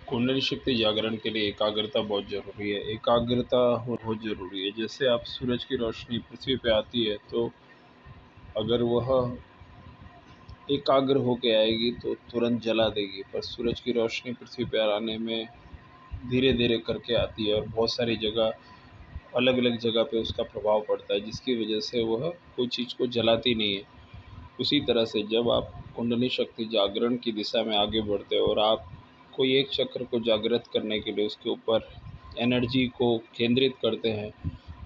कुंडली शक्ति जागरण के लिए एकाग्रता बहुत ज़रूरी है। एकाग्रता बहुत ज़रूरी है। जैसे आप सूरज की रोशनी पृथ्वी पे आती है तो अगर वह एकाग्र होके आएगी तो तुरंत जला देगी, पर सूरज की रोशनी पृथ्वी पे आने में धीरे धीरे करके आती है और बहुत सारी जगह अलग अलग जगह पे उसका प्रभाव पड़ता है, जिसकी वजह से वह कोई चीज़ को जलाती नहीं है। उसी तरह से जब आप कुंडली शक्ति जागरण की दिशा में आगे बढ़ते हो और आप कोई एक चक्र को जागृत करने के लिए उसके ऊपर एनर्जी को केंद्रित करते हैं,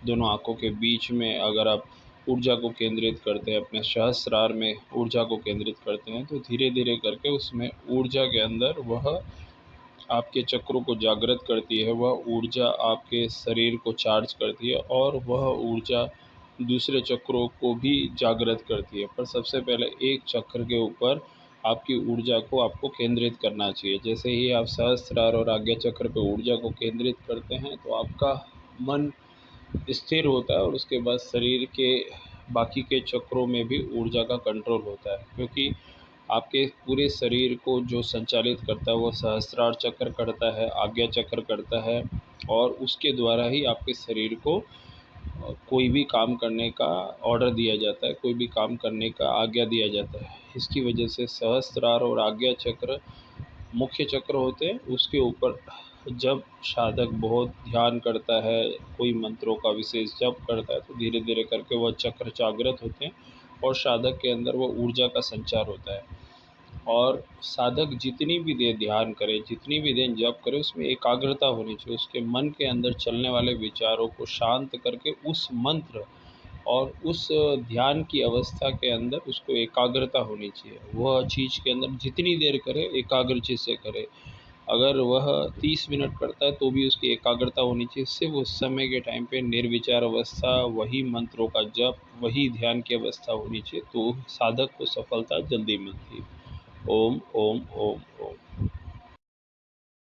दोनों आँखों के बीच में अगर आप ऊर्जा को केंद्रित करते हैं, अपने सहस्रार में ऊर्जा को केंद्रित करते हैं, तो धीरे धीरे करके उसमें ऊर्जा के अंदर वह आपके चक्रों को जागृत करती है। वह ऊर्जा आपके शरीर को चार्ज करती है और वह ऊर्जा दूसरे चक्रों को भी जागृत करती है। पर सबसे पहले एक चक्र के ऊपर आपकी ऊर्जा को आपको केंद्रित करना चाहिए। जैसे ही आप सहस्त्रार और आज्ञा चक्र पे ऊर्जा को केंद्रित करते हैं तो आपका मन स्थिर होता है और उसके बाद शरीर के बाकी के चक्रों में भी ऊर्जा का कंट्रोल होता है, क्योंकि आपके पूरे शरीर को जो संचालित करता है वो सहस्त्रार चक्र करता है, आज्ञा चक्र करता है, और उसके द्वारा ही आपके शरीर को कोई भी काम करने का ऑर्डर दिया जाता है, कोई भी काम करने का आज्ञा दिया जाता है। इसकी वजह से सहस्त्रार और आज्ञा चक्र मुख्य चक्र होते हैं। उसके ऊपर जब साधक बहुत ध्यान करता है, कोई मंत्रों का विशेष जप करता है, तो धीरे धीरे करके वह चक्र जागृत होते हैं और साधक के अंदर वह ऊर्जा का संचार होता है। और साधक जितनी भी देर ध्यान करे, जितनी भी देर जप करे, उसमें एकाग्रता होनी चाहिए। उसके मन के अंदर चलने वाले विचारों को शांत करके उस मंत्र और उस ध्यान की अवस्था के अंदर उसको एकाग्रता होनी चाहिए। वह चीज़ के अंदर जितनी देर करे एकाग्र चित्त से करे। अगर वह 30 मिनट करता है तो भी उसकी एकाग्रता होनी चाहिए। सिर्फ उस समय के टाइम पे निर्विचार अवस्था, वही मंत्रों का जप, वही ध्यान की अवस्था होनी चाहिए, तो साधक को सफलता जल्दी मिलती है। ओम ओम ओम।